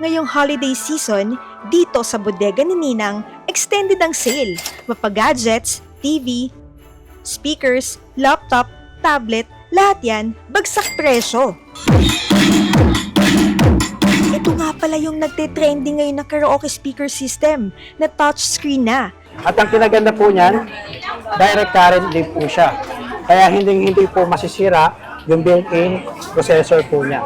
Ngayong holiday season, dito sa bodega ni Ninang, extended ang sale. Mapa-gadgets, TV, speakers, laptop, tablet, lahat yan, bagsak presyo. Ito nga pala yung nagte-trending ngayon na karaoke speaker system na touchscreen na. At ang pinaganda po niyan, direct current din po siya. Kaya hindi po masisira yung built-in processor po niya.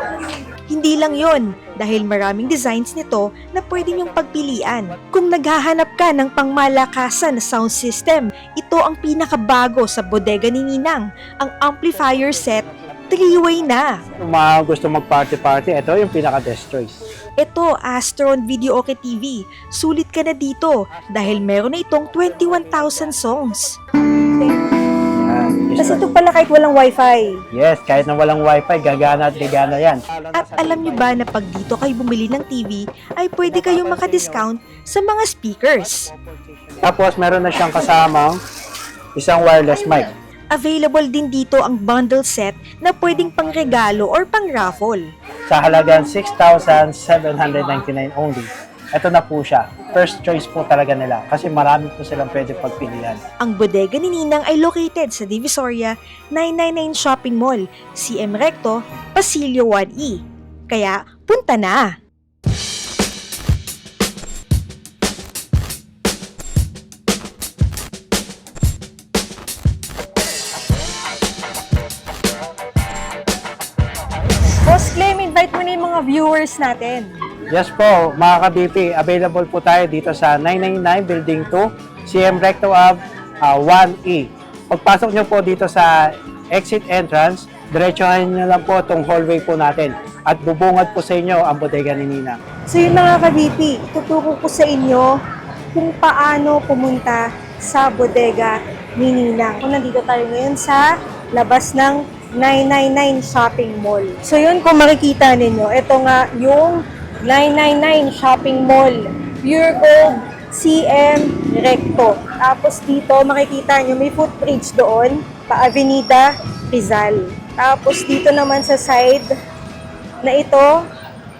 Hindi lang yon, dahil maraming designs nito na pwede niyong pagpilian. Kung naghahanap ka ng pangmalakasan na sound system, ito ang pinakabago sa bodega ni Ninang, ang amplifier set 3-way na. Kung mga gusto mag-party-party, ito yung pinaka-best choice. Ito, Astron Videoke TV. Sulit ka na dito dahil meron na itong 21,000 songs. Kasi ito pala kahit walang wifi. Yes, kahit na walang wifi, gagana at gagana yan. At alam nyo ba na pag dito kayo bumili ng TV, ay pwede kayong makadiscount sa mga speakers. Tapos meron na siyang kasamang isang wireless mic. Available din dito ang bundle set na pwedeng pangregalo or pang-raffle. Sa halagang 6,799 only. Ito na po siya. First choice po talaga nila kasi marami po silang pwede pagpilian. Ang bodega ni Ninang ay located sa Divisoria 999 Shopping Mall, CM Recto, Pasilio 1E. Kaya punta na! Boss Clem, invite mo na yung mga viewers natin. Yes po, mga ka-BP, available po tayo dito sa 999 Building 2, CM Recto Ave 1E. Pagpasok nyo po dito sa exit entrance, diretsuhan nyo lang po itong hallway po natin at bubungad po sa inyo ang bodega ni Ninang. So yung mga ka-BP, ituturo ko sa inyo kung paano pumunta sa bodega ni Ninang. Kung nandito tayo ngayon sa labas ng 999 Shopping Mall. So yun, kung makikita ninyo, ito nga yung 999 Shopping Mall, Pure Gold, CM Recto. Tapos dito, makikita nyo, may footbridge doon, pa Avenida Rizal. Tapos dito naman sa side na ito,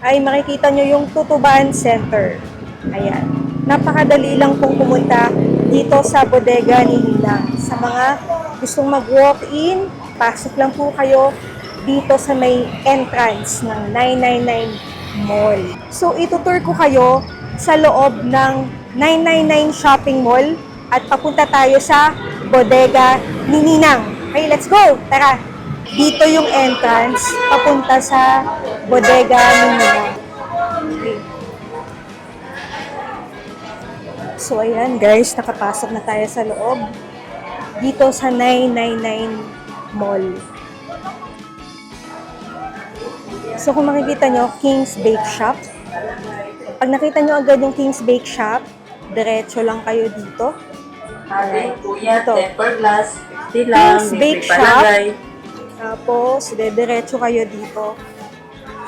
ay makikita nyo yung Tutuban Center. Ayan. Napakadali lang pong pumunta dito sa bodega ni Ninang. Sa mga gustong mag-walk-in, pasok lang po kayo dito sa may entrance ng 999 Mall. So, itutour ko kayo sa loob ng 999 Shopping Mall at papunta tayo sa bodega ni Ninang. Okay, let's go! Tara! Dito yung entrance papunta sa bodega ni Ninang. Okay. So, ayan guys, nakapasok na tayo sa loob. Dito sa 999 Mall. So, kung makikita nyo, King's Bake Shop. Pag nakita nyo agad yung King's Bake Shop, diretso lang kayo dito. Ating kuya, Ito. tempered glass, tilang, King's may Bake Shop. palagay. Tapos, diretso kayo dito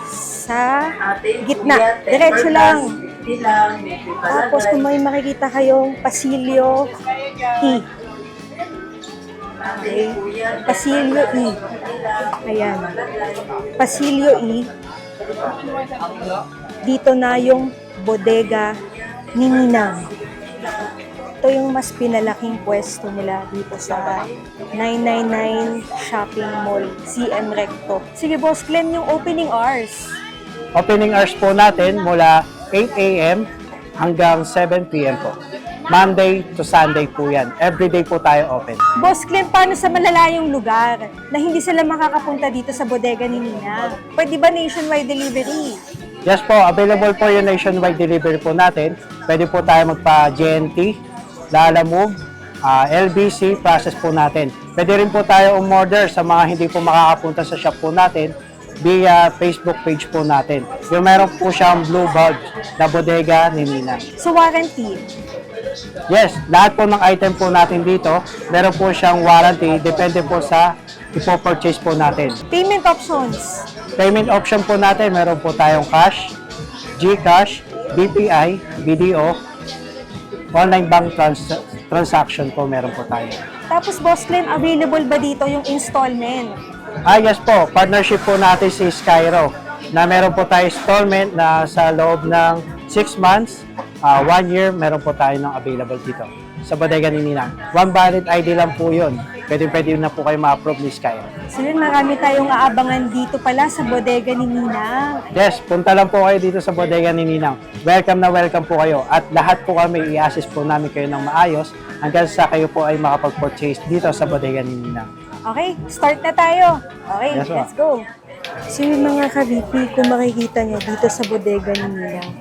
sa Ating gitna. kuya, Diretso tempered lang. glass, tilang, may Tapos, palagay. kung may makikita kayong Pasilio E. Ating kuya, Pasilio E. Ayan. Pasilio E. Dito na yung bodega ni Ninang. Ito yung mas pinalaking pwesto nila dito sa 999 Shopping Mall, CM Recto. Sige, Boss Glenn, yung opening hours. Opening hours po natin mula 8 a.m. hanggang 7 p.m. po. Monday to Sunday po yan. Everyday po tayo open. Boss Glenn, paano sa malalayong lugar na hindi sila makakapunta dito sa bodega ni Ninang? Pwede ba nationwide delivery? Yes po, available po yung nationwide delivery po natin. Pwede po tayo magpa-GNT, Lalamove, LBC, process po natin. Pwede rin po tayo umorder sa mga hindi po makakapunta sa shop po natin via Facebook page po natin. Yung meron po siyang blue bulb na bodega ni Ninang. So, warranty. Yes, lahat po ng item po natin dito, meron po siyang warranty, depende po sa ipo-purchase po natin. Payment options. Payment option po natin, meron po tayong cash, GCash, BPI, BDO, online bank transaction po meron po tayo. Tapos, Boss Glenn, available ba dito yung installment? Yes po, partnership po natin si Skyro. na meron po tayo installment na sa loob ng 6 months, 1 year, meron po tayo ng available dito sa bodega ni Ninang. One valid ID lang po yun. Pwede na po kayo ma-approve ni Skyro. So yun, marami tayong aabangan dito pala sa bodega ni Ninang. Yes, punta lang po kayo dito sa bodega ni Ninang. Welcome na welcome po kayo. At lahat po kami, i-assist po namin kayo ng maayos hanggang sa kayo po ay makapag-purchase dito sa bodega ni Ninang. Okay, start na tayo. Okay, Yes, ma'am. let's go. So yung mga ka-VP, kung makikita nyo dito sa bodega ni Ninang,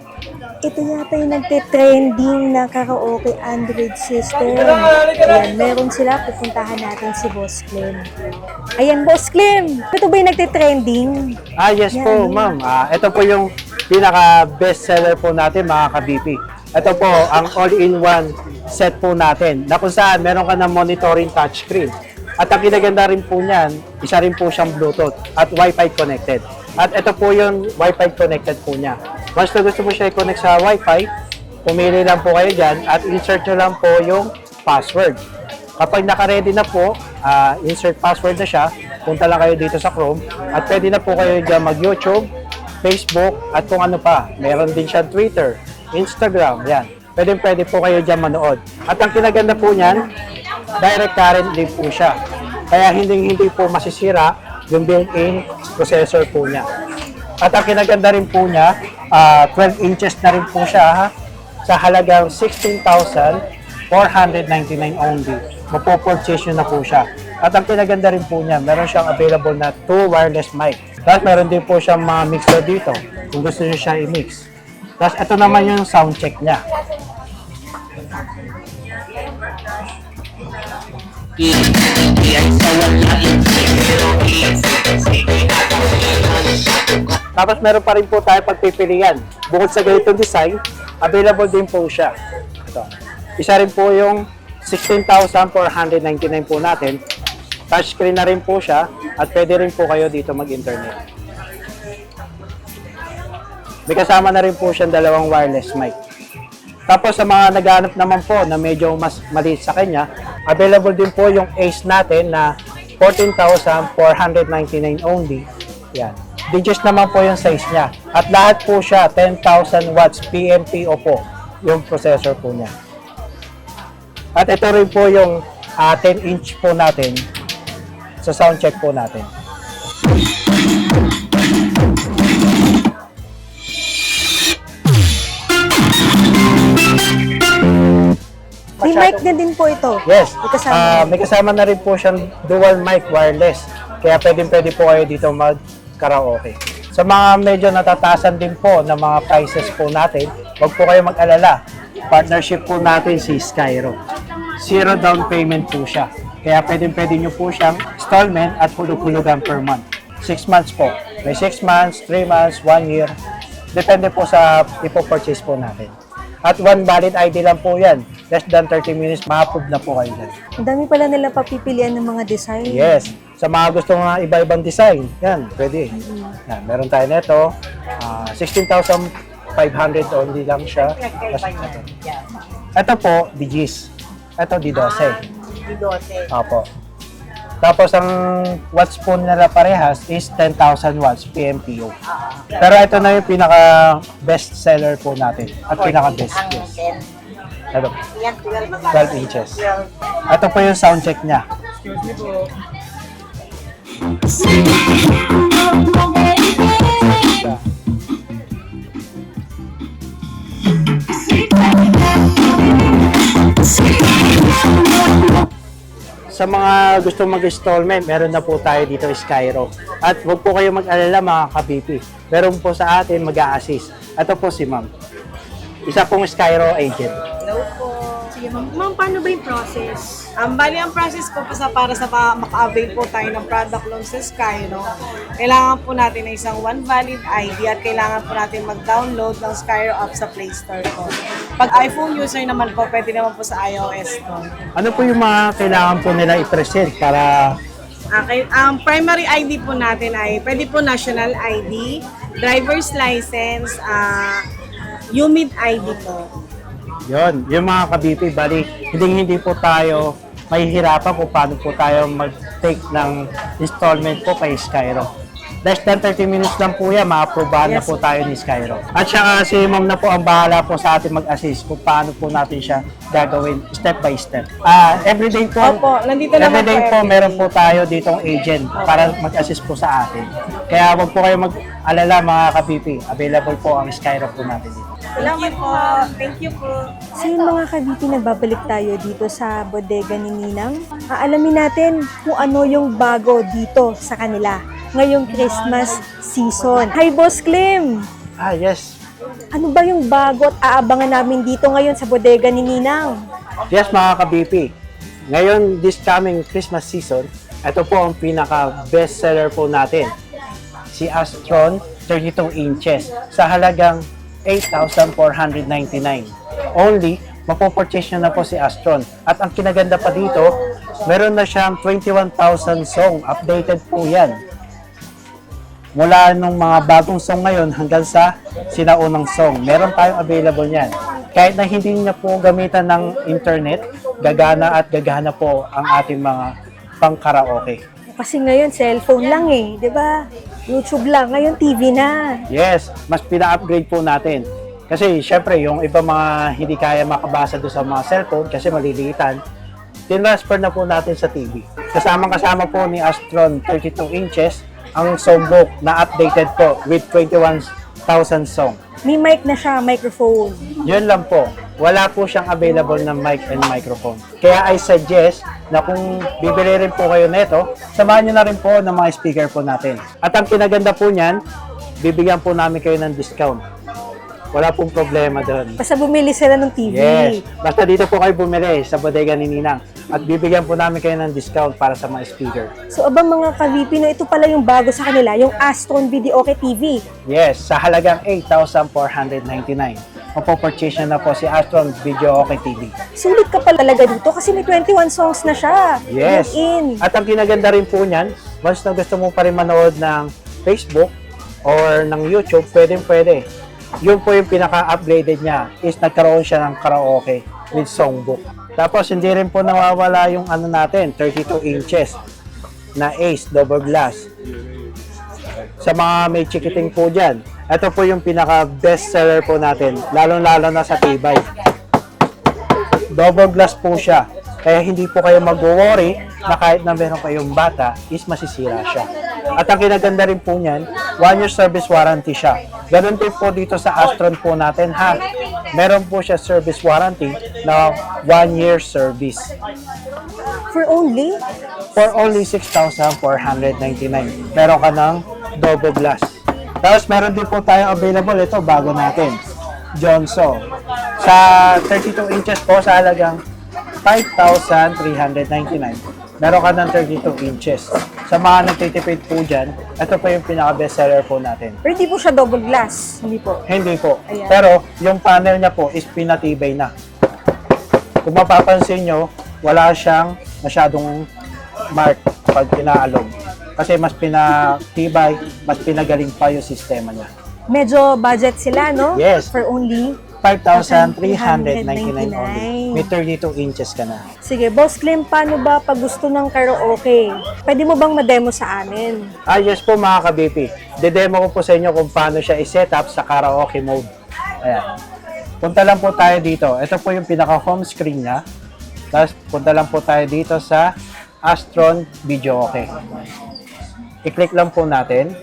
ito yata yung nagte-trending na karaoke Android system. Ayan, meron sila. Pupuntahan natin si Boss Clem. Ayan, Boss Clem! Ito ba yung nagte-trending? Yes Yan. po, ma'am. Ito po yung pinaka-best seller po natin, mga ka-BP. Ito po, ang all-in-one set po natin, na kung saan meron ka ng monitoring touchscreen. At ang kinaganda rin po niyan, isa rin po siyang Bluetooth at Wi-Fi connected. At ito po yung Wi-Fi connected po niya. Once na gusto mo siya i-connect sa Wi-Fi, pumili lang po kayo dyan at insert nyo lang po yung password. Kapag naka-ready na po, insert password na siya, punta lang kayo dito sa Chrome at pwede na po kayo dyan mag-YouTube, Facebook, at kung ano pa. Meron din siya Twitter, Instagram, yan. Pwede po kayo dyan manood. At ang kinaganda po niyan, direct current din po siya. Kaya hindi po masisira yung built-in processor po niya. At ang kinaganda rin po niya, 12 inches na rin po siya ha, sa halagang 16,499 only. Mapo-purchase nyo na po siya. At ang kinaganda rin po niya, meron siyang available na 2 wireless mic. Tapos meron din po siyang mga mixer dito kung gusto nyo siya i-mix. Tapos ito naman yung sound check niya. Tapos meron pa rin po tayo pagpipilian. Bukod sa ganitong design, available din po siya. Ito. Isa rin po yung 16,499 po natin. Touchscreen na rin po siya at pwede rin po kayo dito mag-internet. May kasama na rin po siyang dalawang wireless mic. Tapos sa mga naghahanap naman po na medyo mas maliit sa kanya, available din po yung Ace natin na 14,499 only. Yan. Digits naman po yung size niya. At lahat po siya 10,000 watts PMPO po yung processor po niya. At ito rin po yung 10-inch po natin sa sound check po natin. May mic na din po ito. Yes. May kasama. May kasama na rin po siyang dual mic wireless. Kaya pwede po kayo dito mag-karaoke. Sa mga medyo natataasan din po ng mga prices po natin, huwag po kayo mag-alala. Partnership po natin si Skyro. Zero down payment po siya. Kaya pwede nyo po siyang installment at hulog-hulugan per month. 6 months po. May 6 months, 3 months, 1 year. Depende po sa ipo-purchase po natin. At one valid ID lang po yan. Less than 30 minutes, ma-approve na po kayo dyan. Ang dami pala nila papipilian ng mga design. Yes. Sa mga gusto mga iba-ibang design, yan, pwede. Yan, meron tayo nito. 16,500 only lang siya. Ito po, DGs. Ito, D12. D12. Opo. Tapos ang watts po nila parehas is 10,000 watts PMPO. Pero ito na yung pinaka best seller po natin at pinaka best. Yes. Ito, Yan, 12 inches. Ito po yung sound check niya. Sa mga gusto mag-installment, meron na po tayo dito Skyro. At huwag po kayo mag-alala mga ka-BP. Meron po sa atin mag-a-assist. Ito po si ma'am. Isa pong Skyro agent. Hello po. Sige, ma'am, paano ba yung process? Bali, ang process po para sa maka-avail po tayo ng product loan sa Skyro, kailangan po natin ng isang one valid ID at kailangan po natin mag-download ng Skyro app sa Play Store po. Pag iPhone user naman po, pwede naman po sa iOS po. Ano po yung mga kailangan po nila i-present para Okay, ang primary ID po natin ay pwede po national ID, driver's license, UMID ID po. yon, yung mga ka-BP, bali, hindi po tayo mahihirapan kung paano po tayo mag-take ng installment po kay Skyro. less than 30 minutes lang po yan, ma-aprobahan na Yes. po tayo ni Skyro. At saka si ma'am na po ang bahala po sa atin mag-assist kung paano po natin siya gagawin step by step. Everyday po, Opo, nandito naman everyday po po everyday. meron po tayo ditong agent para mag-assist po sa atin. Kaya wag po kayo mag-alala mga ka-BP. Available po ang Skyro po natin dito. Salamat po. Thank you po. So yun mga kabiti, nagbabalik tayo dito sa bodega ni Ninang. Aalamin natin kung ano yung bago dito sa kanila ngayong Christmas season. Hi Boss Clem! Yes. Ano ba yung bago at aabangan namin dito ngayon sa bodega ni Ninang? Yes, mga ka-BP. Ngayon, this coming Christmas season, ito po ang pinaka-best seller po natin. Si Astron 32 inches sa halagang 8,499. Only, mapopurchase nyo na po si Astron. At ang kinaganda pa dito, meron na siyang 21,000 song. Updated po yan. Mula nung mga bagong song ngayon hanggang sa sinaunang song. Meron tayong available niyan. Kahit na hindi niya po gamitan ng internet, gagana at gagana po ang ating mga pang-karaoke. Kasi ngayon cellphone lang eh, 'di ba? YouTube lang, ngayon TV na. Yes, mas pina-upgrade po natin. Kasi syempre, yung iba mga hindi kaya makabasa doon sa mga cellphone kasi maliliitan, tinransfer na po natin sa TV. Kasama po ni Astron 32 inches ang songbook na updated po with 21,000 song. May mic na siya, microphone. Yun lang po. Wala po siyang available na mic and microphone. Kaya I suggest na kung bibili rin po kayo nito, samahan nyo na rin po ng mga speaker po natin. At ang kinaganda po niyan, bibigyan po namin kayo ng discount. Wala pong problema doon. Basta bumili sila ng TV. Yes. Basta dito po kayo bumili sa bodega ni Ninang. At bibigyan po namin kayo ng discount para sa mga speaker. So abang mga ka-VP, no, ito pala yung bago sa kanila, yung Astron Videoke TV. Yes, sa halagang 8,499. Mapopurchase na po si Astron Videoke TV. Sulit ka pala talaga dito kasi may 21 songs na siya. Yes. In. At ang kinaganda rin po niyan, once na gusto mo pa rin manood ng Facebook or ng YouTube, pwede. Yun po yung pinaka-upgraded niya is nagkaroon siya ng karaoke with songbook. Tapos hindi rin po nawawala yung ano natin, 32 inches na Ace double glass. Sa mga may chikiting po dyan, ito po yung pinaka-best seller po natin, lalong-lalo na sa tibay. Double glass po siya. Kaya hindi po kayo mag-worry na kahit na meron kayong bata, is masisira siya. At ang kinaganda rin po niyan, 1 year service warranty siya. Ganun din po dito sa Astron po natin ha. Meron po siya service warranty na 1 year service. For only? For only 6,499. Meron ka ng double glass. Tapos meron din po tayo available. Ito, bago natin. Johnson. Sa 32 inches po, sa halagang 5,399. Meron ka ng 32 inches. Sa mga nagtitipid po dyan, ito po yung pinaka-best seller po natin. Pero hindi po siya double glass. Hindi po. Hindi po. Ayan. Pero yung panel niya po is pinatibay na. Kung mapapansin nyo, wala siyang masyadong mark pag inaalog. Kasi mas pinatibay, mas pinagaling pa yung sistema niya. Medyo budget sila, no? Yes. For only 5,399 only. May 32 inches ka na. Sige, Boss Clem, paano ba pag gusto ng karaoke? Pwede mo bang ma-demo sa amin? Yes po mga ka-BP. De-demo ko po sa inyo kung paano siya i-set up sa karaoke mode. Ayan. Punta lang po tayo dito. Ito po yung pinaka-home screen niya. Tapos punta lang po tayo dito sa Astron Videoke. I-click lang po natin.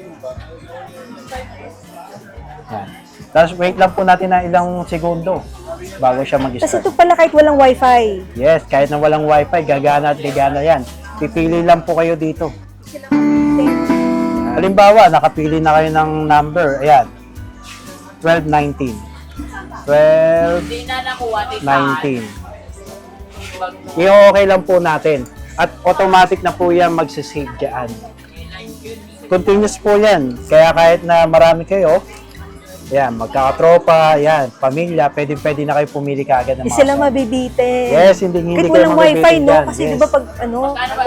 Ayan. Tapos wait lang po natin ng ilang segundo bago siya Kasi mag-start. ito pala kahit walang wifi. Yes, kahit na walang wifi, gagana at gagana yan. Pipili lang po kayo dito. Halimbawa, nakapili na kayo ng number. Ayan. 1219. 1219. I-okay lang po natin. At automatic na po yan magsisave dyan. Continuous po yan. Kaya kahit na marami kayo, yan, magkakatropa, yan, pamilya, pwede na kayo pumili kaagad ng Hindi mga sila song. mabibitin. Yes, hindi Kahit kayo walang wifi, mabibitin no? dyan. Kasi Yes. di ba pag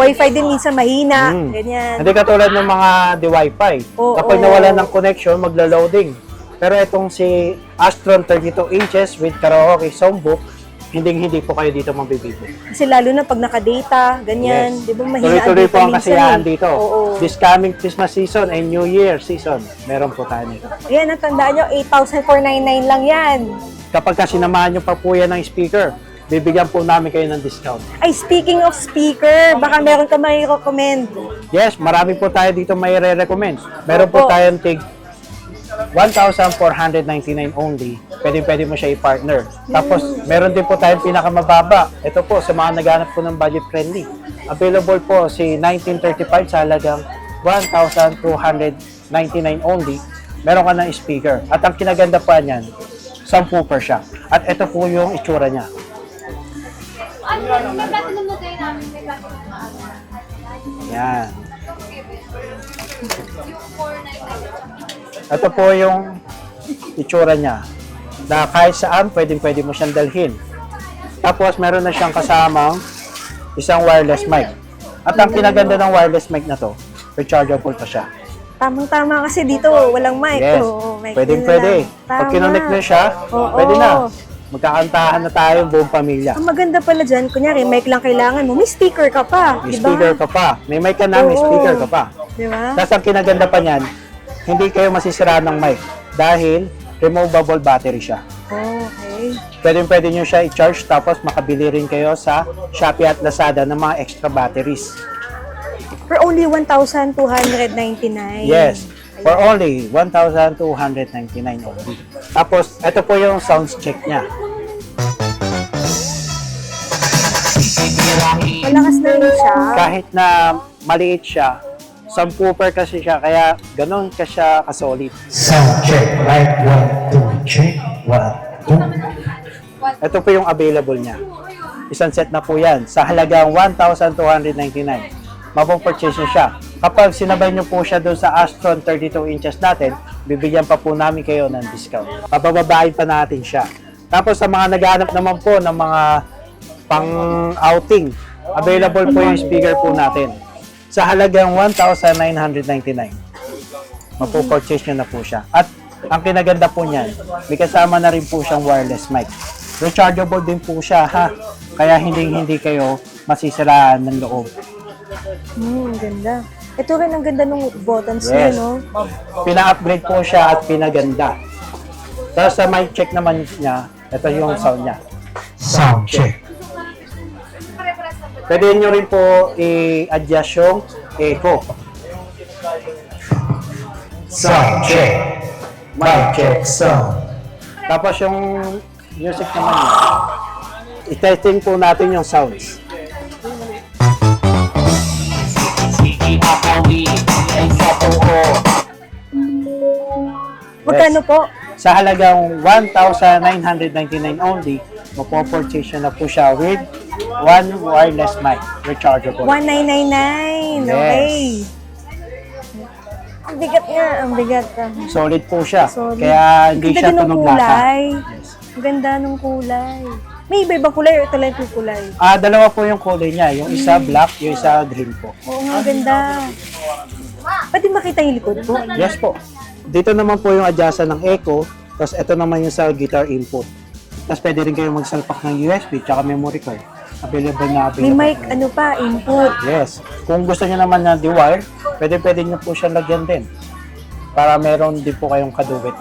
wifi din minsan mahina. Mm. Ganyan. Hindi katulad ng mga di-Wi-Fi. Oo. Kapag nawala ng connection, magla-loading. Pero itong si Astron 32 inches with karaoke songbook, hindi po kayo dito mabibigo. Kasi lalo na pag naka-data, ganyan, Yes. di ba mahina Tuloy-tuloy po ang minsan kasiyahan eh. dito. Oo. This coming Christmas season and New Year season, meron po tayo nito. Ayan, natandaan nyo, 8,499 lang yan. Kapag sinamahan nyo pa po yan ng speaker, bibigyan po namin kayo ng discount. Ay, speaking of speaker, baka meron ka may recommend. Yes, marami po tayo dito may re-recommend. Meron po Opo. tayong tig 1,499 only. Pwede mo siya i-partner. Tapos, meron din po tayong pinakamababa. Ito po, sa mga naghanap po ng budget friendly. Available po si 1935 sa halagang 1,299 only. Meron ka ng speaker. At ang kinaganda pa niyan, 10 per siya. At ito po yung itsura niya. Yan. Ito po yung itsura niya. Na kahit saan, pwede mo siyang dalhin. Tapos, meron na siyang kasamang isang wireless mic. At ang kinaganda ng wireless mic na to, rechargeable pa siya. Tamang-tama kasi dito, walang mic. Yes. Oo, mic Pwede. din na lang. Pag Tama. kinonect na siya, Oo. pwede na. Magkakantahan na tayo buong pamilya. Ang maganda pala dyan, kunyari, mic lang kailangan mo, may speaker ka pa. May diba? speaker ka pa. May mic ka na, may Oo. speaker ka pa. Diba? Tapos ang kinaganda pa niyan, hindi kayo masisira ng mic dahil removable battery siya. Okay. Pwede nyo siya i-charge tapos makabili rin kayo sa Shopee at Lazada ng mga extra batteries. For only 1,299. Yes, for only 1,299 only. Tapos, ito po yung sound check niya. Malakas na rin siya. Kahit na maliit siya, subwoofer kasi siya, kaya ganun ka siya kasolid. Sound check, right? 1, 2, check. 1, 2. Ito po yung available niya. Isang set na po yan. Sa halagang 1,299. Mapopurchase nyo siya. Kapag sinabay nyo po siya doon sa Astron 32 inches natin, bibigyan pa po namin kayo ng discount. Papababain pa natin siya. Tapos sa mga naghahanap naman po ng mga pang-outing, available po yung speaker po natin. Sa halagang 1,999. Mapopurchase nyo na po siya. At ang kinaganda po niyan, may kasama na rin po siyang wireless mic. Rechargeable din po siya, ha? Kaya hindi kayo masisiraan ng loob. Ganda. Ito rin ang ganda ng buttons niya, Yes. no? Pina-upgrade po siya at pinaganda. Tapos sa mic check naman niya, ito yung sound niya. Sound check. Pwede nyo rin po i-adjust yung echo. Sound check. Mic check, sound. Tapos yung music naman niya, i-testing po natin yung sounds. Magkano po? Sa halagang 1,999 only, mapopurchase nyo na po siya with one wireless mic, rechargeable. 1,999. Yes. Okay. Ang bigat nga, ang bigat. Solid po siya, Solid. kaya hindi Ang siya ganda ng tunog lata. kulay. Yes. Ang ganda ng kulay. May iba-ibang kulay o ito lang yung kulay? Dalawa po yung kulay niya, yung isa black, yung isa green po. Oo nga, ganda. Pwede makita yung likod po? Yes po. Dito naman po yung adjustan ng echo, tapos ito naman yung sa guitar input. Tapos pwede rin kayong magsalpak ng USB tsaka memory card. Available na available. May mic, ano pa, input. Yes. Kung gusto niyo naman na di-wire, pwede niyo po siya lagyan din. Para meron din po kayong kadugit.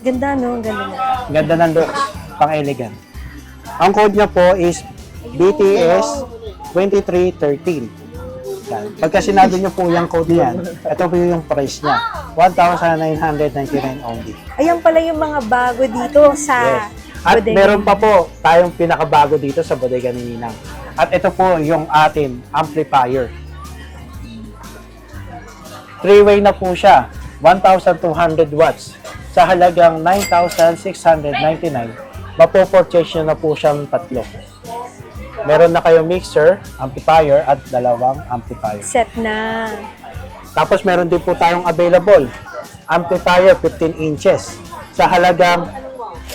Ganda, no? Ang ganda niya. Ganda ng looks, pang-elegant. Ang code niya po is BTS 2313. Yan. Pagka sinabi niyo po yung code niyan, ito po yung price niya. 1,999 only. Ayan pala yung mga bago dito sa Yes. At bodega. meron pa po tayong pinakabago dito sa bodega ni Ninang. At ito po yung ating amplifier. 3-way na po siya. 1,200 watts. Sa halagang 9,699, mapopurchase nyo na po siyang tatlo. Meron na kayong mixer, amplifier, at dalawang amplifier. Set na. Tapos meron din po tayong available. Amplifier 15 inches. Sa halagang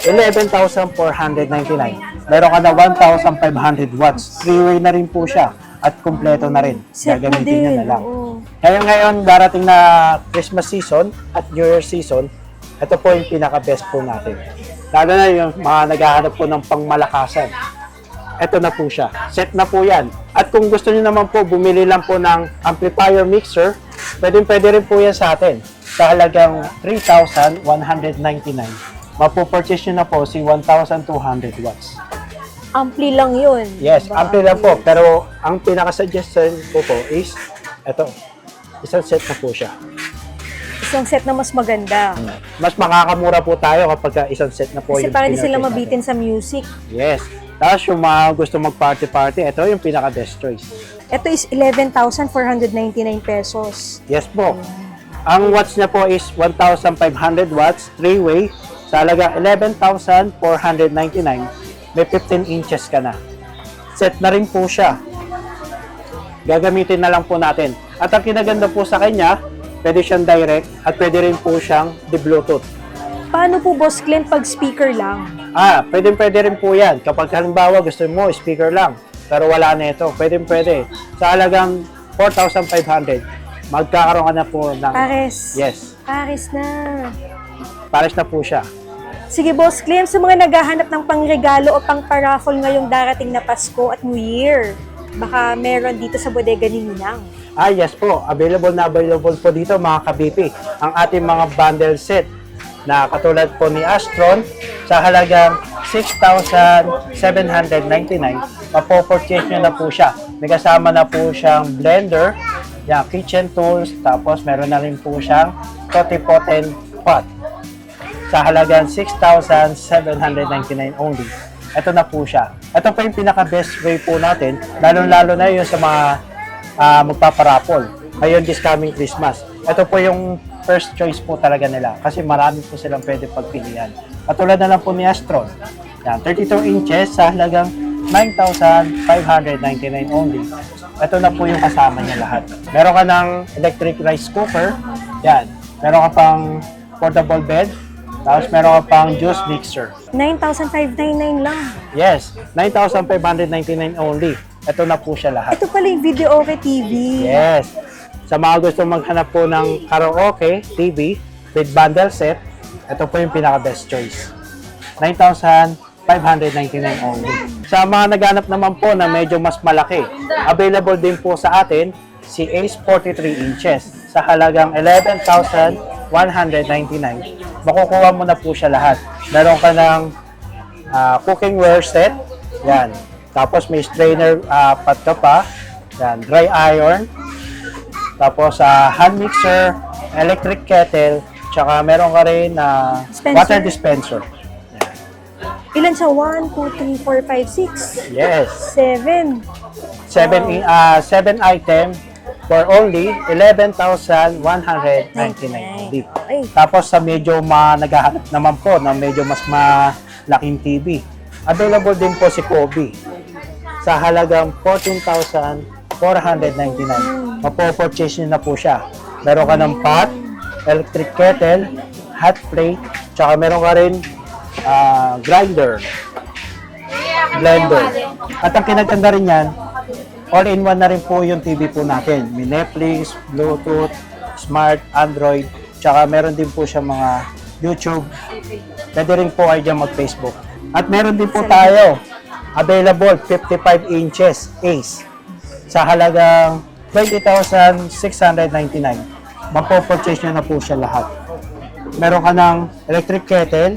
11,499. Meron ka na 1,500 watts. 3-way na rin po siya. At kumpleto na rin. Set na Gagamitin nyo din. na lang. Oo. Kaya ngayon, darating na Christmas season at New Year season, ito po yung pinaka-best po natin. Lalo na yung mga naghahanap po ng pangmalakasan. Ito na po siya. Set na po yan. At kung gusto niyo naman po, bumili lang po ng amplifier mixer, pwede rin po yan sa atin. Sa halagang 3,199. Mapopurchase nyo na po si 1,200 watts. Ampli lang yun. Yes, ampli lang po. Pero ang pinaka-suggestion ko po is, ito, isang set na po siya. Isang set na mas maganda. Mas makakamura po tayo kapag isang set na po Kasi yung para di sila pinurchase mabitin natin. sa music. Yes. Tapos yung mga gusto mag-party-party, ito yung pinaka-best choice. Ito is 11,499 pesos. Yes po. Ang watts niya po is 1,500 watts, 3-way, sa halaga 11,499. May 15 inches ka na. Set na rin po siya. Gagamitin na lang po natin. At ang kinaganda po sa kanya, pwede siyang direct at pwede rin po siyang di-Bluetooth. Paano po, Boss Glenn, pag speaker lang? Pwede rin po yan. Kapag halimbawa gusto mo, speaker lang, pero wala na ito, pwede. Sa halagang 4,500, magkakaroon ka na po ng... Pares. Yes. Pares na. Pares na po siya. Sige, Boss Glenn, sa mga naghahanap ng pangregalo o pang-paraffle ngayong darating na Pasko at New Year, baka meron dito sa bodega ni Ninang. Yes po. Available po dito mga ka-BP. Ang ating mga bundle set na katulad po ni Astron sa halagang 6,799. Mapopurchase nyo na po siya. May kasama na po siyang blender, kitchen tools, tapos meron na rin po siyang totipotent pot sa halagang 6,799 only. Ito na po siya. Ito po yung pinaka-best way po natin, lalo-lalo na yun sa mga magpaparapol. Ngayon, this coming Christmas. Ito po yung first choice po talaga nila kasi marami po silang pwede pagpilian. Katulad na lang po ni Astron. Yan, 32 inches sa halagang 9,599 only. Ito na po yung kasama niya lahat. Meron ka ng electric rice cooker. Yan. Meron ka pang portable bed. Tapos meron ka pang juice mixer. 9,599 lang. Yes, 9,599 only. Ito na po siya lahat. Ito pala yung Video Okay TV. Yes. Sa mga gusto maghanap po ng karaoke TV with bundle set, ito po yung pinaka-best choice. 9,599 only. Sa mga naghanap naman po na medyo mas malaki, available din po sa atin si Ace 43 inches sa halagang 11,199. Makukuha mo na po siya lahat. Meron ka ng cookingware set. Yan. Tapos may strainer pot ka pa. Yan. Dry iron. Tapos hand mixer, electric kettle, tsaka meron ka rin Dispenser. water dispenser. Ilan siya? 1, 2, 3, 4, 5, 6. Yes. 7. 7 item for only 11,199 only. Ay, Tapos sa medyo naghahanap naman po na medyo mas malaking TV, available din po si Kobe sa halagang 14,499. Mapopurchase nyo na po siya. Meron ka ng pot, electric kettle, hot plate, tsaka meron ka rin grinder, blender. At ang kinaganda rin yan, all-in-one na rin po yung TV po natin. May Netflix, Bluetooth, Smart, Android, tsaka meron din po siya mga YouTube. Pwede rin po kayo dyan mag-Facebook. At meron din po tayo, available 55 inches Ace sa halagang 20,699. Mapopurchase nyo na po siya lahat. Meron ka ng electric kettle,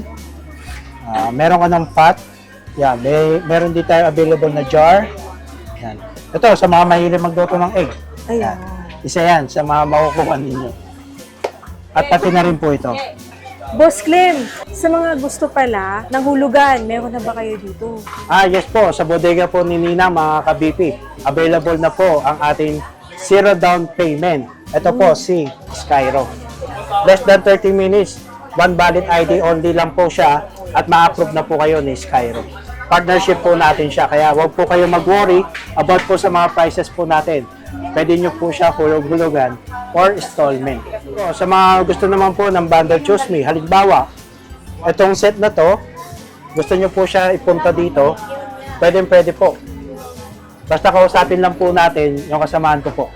meron ka ng pot, yan, meron din tayo available na jar. Yan. Ito, sa mga mahilig magluto ng egg. ayan. Isa yan sa mga makukuha ninyo. At pati na rin po ito. Boss Clem, sa mga gusto pala ng hulugan, meron na ba kayo dito? Yes po, sa bodega po ni Nina, mga ka-BP, available na po ang ating zero down payment. Ito po si Skyro. Less than 30 minutes, one valid ID only lang po siya at ma-approve na po kayo ni Skyro. Partnership po natin siya, kaya huwag po kayo mag-worry about po sa mga prices po natin. Pwede nyo po siya hulog-hulugan or installment. So, sa mga gusto naman po ng bundle choose me, halimbawa, itong set na to, gusto nyo po siya ipunta dito, pwede po. Basta kausapin lang po natin yung kasamahan ko po.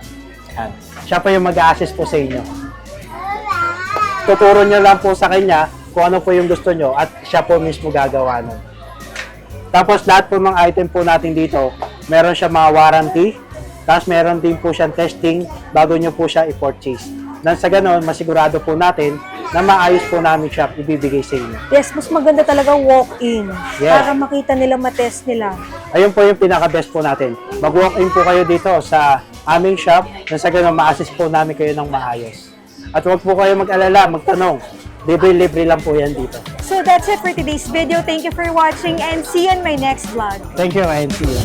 Yan. Siya po yung mag-a-assist po sa inyo. Tuturo nyo lang po sa kanya kung ano po yung gusto nyo at siya po mismo gagawa nun. Tapos lahat po mga item po natin dito, meron siya mga warranty, tapos meron din po siyang testing bago nyo po siya i-purchase. Nang sa ganun, masigurado po natin na maayos po namin siya ibibigay sa inyo. Yes, mas maganda talaga walk-in. Yes. Para makita nila, matest nila. Ayun po yung pinaka-best po natin. Mag-walk-in po kayo dito sa aming shop, nang sa ganun, ma-assist po namin kayo ng maayos. At huwag po kayo mag-alala, magtanong. Libre-libre lang po yan dito. So that's it for today's video. Thank you for watching and see you in my next vlog. Thank you, and see you.